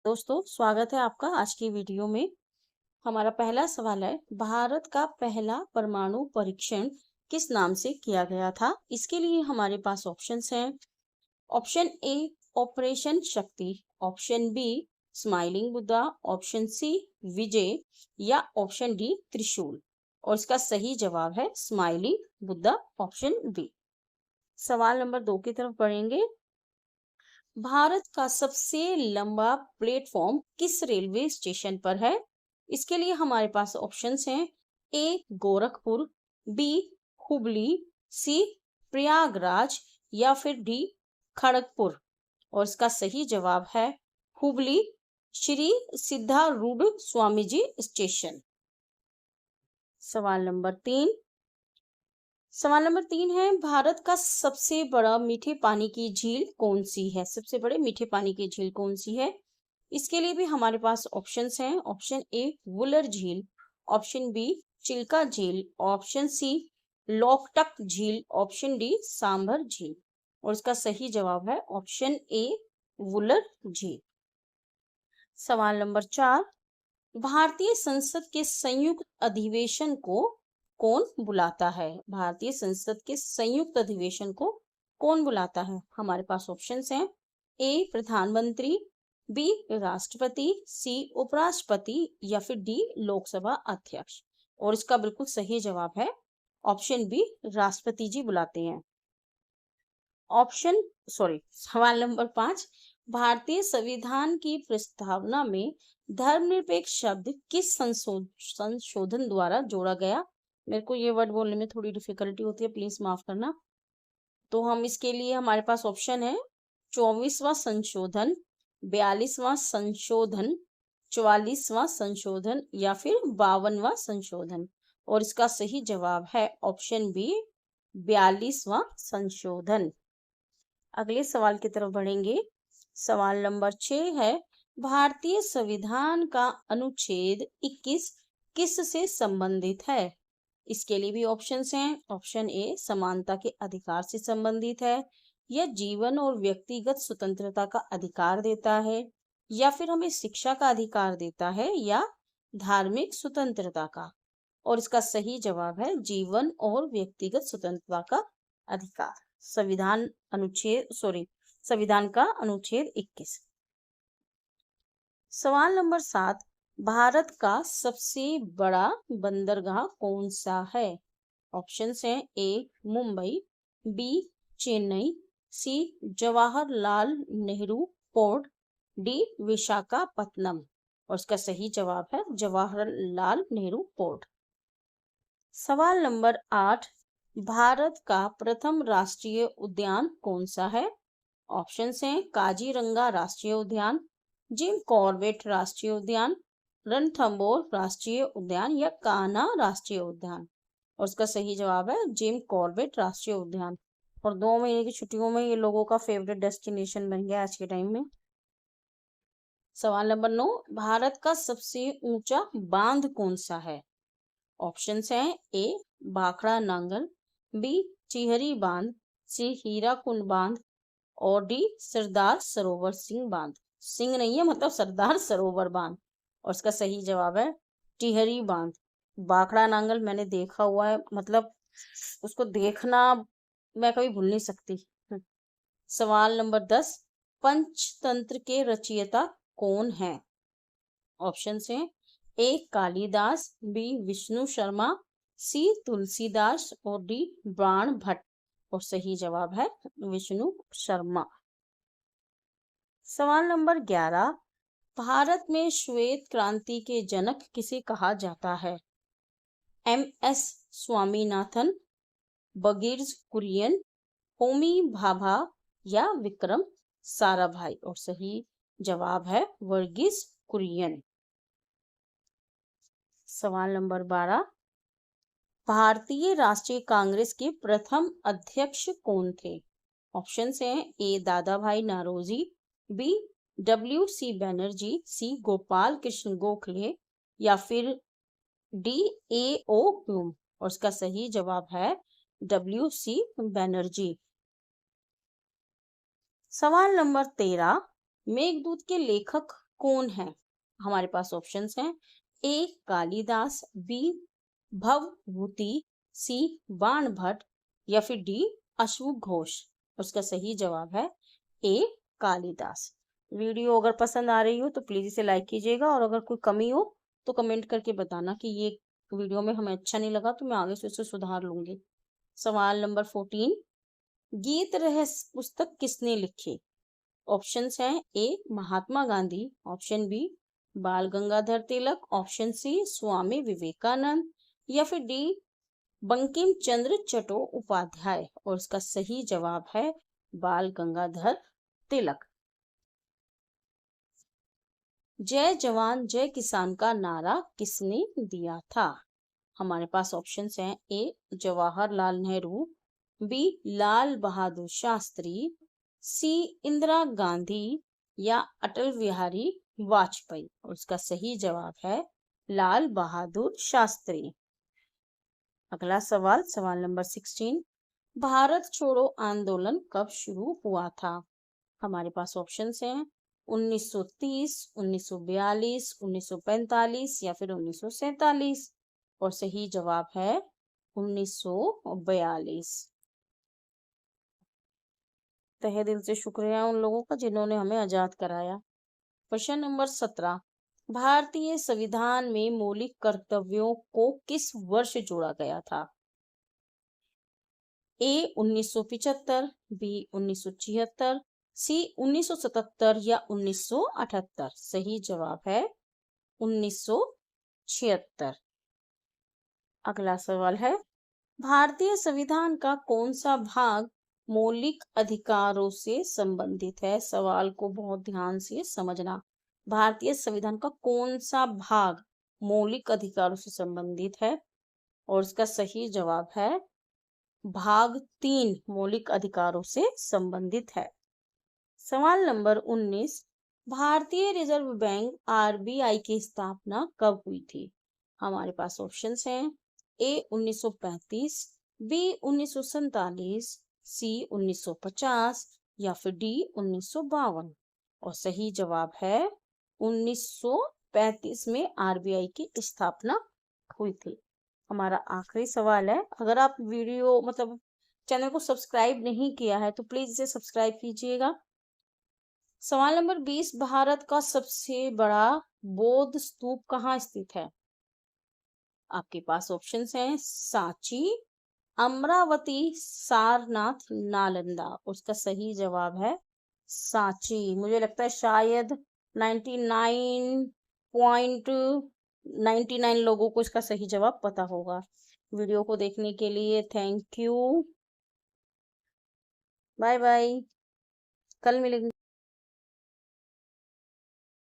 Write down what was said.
दोस्तों, स्वागत है आपका आज की वीडियो में। हमारा पहला सवाल है, भारत का पहला परमाणु परीक्षण किस नाम से किया गया था? इसके लिए हमारे पास ऑप्शंस हैं। Option A operation Shakti, option B smiling Buddha, option C Vijay या ऑप्शन डी त्रिशूल। और इसका सही जवाब है स्माइलिंग बुद्धा, ऑप्शन बी। सवाल नंबर 2 की तरफ बढ़ेंगे। भारत का सबसे लंबा प्लेटफॉर्म किस रेलवे स्टेशन पर है? इसके लिए हमारे पास ऑप्शंस हैं। ए गोरखपुर, बी हुबली, सी प्रयागराज या फिर डी खड़गपुर। और इसका सही जवाब है हुबली श्री सिद्धारूढ़ स्वामी जी स्टेशन। सवाल नंबर 3 है, भारत का सबसे बड़ा मीठे पानी की झील कौन सी है? सबसे बड़े मीठे पानी की झील कौन सी है? इसके लिए भी हमारे पास ऑप्शंस हैं। ऑप्शन ए वुलर झील, ऑप्शन बी चिल्का झील, ऑप्शन सी लोकटक झील, ऑप्शन डी सांभर झील। और इसका सही जवाब है ऑप्शन ए वुलर झील। सवाल नंबर 4, भारतीय संसद के संयुक्त अधिवेशन को कौन बुलाता है? भारतीय संसद के संयुक्त अधिवेशन को कौन बुलाता है? हमारे पास ऑप्शंस हैं। ए प्रधानमंत्री, बी राष्ट्रपति, सी उपराष्ट्रपति या फिर डी लोकसभा अध्यक्ष। और इसका बिल्कुल सही जवाब है ऑप्शन बी, राष्ट्रपति जी बुलाते हैं। सवाल नंबर 5, भारतीय संविधान की प्रस्तावना में धर्मनिरपेक्ष शब्द किस संशोधन द्वारा जोड़ा गया? मेरे को ये वर्ड बोलने में थोड़ी डिफिकल्टी होती है, प्लीज माफ करना। तो हम इसके लिए हमारे पास ऑप्शन है 24वां संशोधन, 42वां संशोधन, 44वां संशोधन या फिर 52वां संशोधन। और इसका सही जवाब है ऑप्शन बी, 42वां संशोधन। अगले सवाल की तरफ बढ़ेंगे। सवाल नंबर 6 है, भारतीय संविधान का अनुच्छेद 21 किस से संबंधित है? इसके लिए भी ऑप्शंस हैं। ऑप्शन ए समानता के अधिकार से संबंधित है, यह जीवन और व्यक्तिगत स्वतंत्रता का अधिकार देता है, या फिर हमें शिक्षा का अधिकार देता है, या धार्मिक स्वतंत्रता का। और इसका सही जवाब है जीवन और व्यक्तिगत स्वतंत्रता का अधिकार। संविधान का अनुच्छेद 21। सवाल नंबर 7, भारत का सबसे बड़ा बंदरगाह कौन सा है? ऑप्शंस हैं। ए मुंबई, बी चेन्नई, सी जवाहरलाल नेहरू पोर्ट, डी विशाखापत्तनम। और इसका सही जवाब है जवाहरलाल नेहरू पोर्ट। सवाल नंबर 8, भारत का प्रथम राष्ट्रीय उद्यान कौन सा है? ऑप्शंस हैं। काजीरंगा राष्ट्रीय उद्यान, जिम कॉर्बेट राष्ट्रीय उद्यान, रणथंबोर राष्ट्रीय उद्यान या कान्हा राष्ट्रीय उद्यान। और उसका सही जवाब है जिम कॉर्बेट राष्ट्रीय उद्यान। और 2 महीने की छुट्टियों में ये लोगों का फेवरेट डेस्टिनेशन बन गया आज के टाइम में। सवाल नंबर 9, भारत का सबसे ऊंचा बांध कौन सा है? ऑप्शंस हैं। ए भाखड़ा नांगल, बी टिहरी बांध, सी हीराकुंड बांध और डी सरदार सरोवर सिंह बांध। सिंह नहीं है, मतलब सरदार सरोवर बांध। और इसका सही जवाब है टिहरी बांध। भाखड़ा नांगल मैंने देखा हुआ है, मतलब उसको देखना मैं कभी भूल नहीं सकती। सवाल नंबर 10, पंचतंत्र के रचयिता कौन है? ऑप्शन हैं। ए कालिदास, बी विष्णु शर्मा, सी तुलसीदास और डी बाण भट्ट। और सही जवाब है विष्णु शर्मा। सवाल नंबर 11, भारत में श्वेत क्रांति के जनक किसे कहा जाता है? एम एस स्वामीनाथन, बगीर्स कुरियन, होमी भाभा या विक्रम साराभाई। और सही जवाब है वर्गीस कुरियन। सवाल नंबर 12, भारतीय राष्ट्रीय कांग्रेस के प्रथम अध्यक्ष कौन थे? ऑप्शंस हैं। ए दादा भाई नारोजी, बी डब्ल्यू.सी. बनर्जी, सी गोपाल कृष्ण गोखले या फिर डी ए.ओ. क्यूम। और इसका सही जवाब है डब्ल्यू.सी. बनर्जी। सवाल नंबर 13, मेघदूत के लेखक कौन है? हमारे पास ऑप्शंस हैं, ए कालिदास, बी भवभूति, सी बाण भट्ट या फिर डी अशोक घोष। उसका सही जवाब है ए कालिदास। वीडियो अगर पसंद आ रही हो तो प्लीज इसे लाइक कीजिएगा, और अगर कोई कमी हो तो कमेंट करके बताना कि ये वीडियो में हमें अच्छा नहीं लगा, तो मैं आगे से उसे सुधार लूंगी। सवाल नंबर 14, गीत रहस्य पुस्तक किसने लिखी? ऑप्शंस हैं, ए महात्मा गांधी, ऑप्शन बी बाल गंगाधर तिलक, ऑप्शन सी स्वामी विवेकानंद या फिर डी बंकिम चंद्र चट्टोपाध्याय। और इसका सही जवाब है बाल गंगाधर तिलक। जय जवान जय किसान का नारा किसने दिया था? हमारे पास ऑप्शंस हैं, ए जवाहरलाल नेहरू, बी लाल बहादुर शास्त्री, सी इंदिरा गांधी या अटल बिहारी वाजपेयी। और उसका सही जवाब है लाल बहादुर शास्त्री। अगला सवाल, सवाल नंबर 16, भारत छोड़ो आंदोलन कब शुरू हुआ था? हमारे पास ऑप्शंस हैं, 1930, 1942, 1945 या फिर 1947। और सही जवाब है 1942। तहे दिल से शुक्रिया उन लोगों का जिन्होंने हमें आजाद कराया। प्रश्न नंबर 17, भारतीय संविधान में मौलिक कर्तव्यों को किस वर्ष जोड़ा गया था? ए 1975, बी 1976, सी 1977 या 1978। सही जवाब है 1976। अगला सवाल है, भारतीय संविधान का कौन सा भाग मौलिक अधिकारों से संबंधित है? सवाल को बहुत ध्यान से समझना। भारतीय संविधान का कौन सा भाग मौलिक अधिकारों से संबंधित है? और इसका सही जवाब है भाग 3 मौलिक अधिकारों से संबंधित है। सवाल नंबर 19, भारतीय रिजर्व बैंक आरबीआई की स्थापना कब हुई थी? हमारे पास ऑप्शंस हैं, ए 1935, बी 1947, सी 1950 या फिर डी 1952। और सही जवाब है 1935 में आरबीआई की स्थापना हुई थी। हमारा आखिरी सवाल है, अगर आप वीडियो चैनल को सब्सक्राइब नहीं किया है तो प्लीज इसे सब्सक्राइब कीजिएगा। सवाल नंबर 20, भारत का सबसे बड़ा बौद्ध स्तूप कहाँ स्थित है? आपके पास ऑप्शंस हैं, सांची, अमरावती, सारनाथ, नालंदा। उसका सही जवाब है सांची। मुझे लगता है शायद 99.99 लोगों को इसका सही जवाब पता होगा। वीडियो को देखने के लिए थैंक यू। बाय बाय, कल मिलेंगे।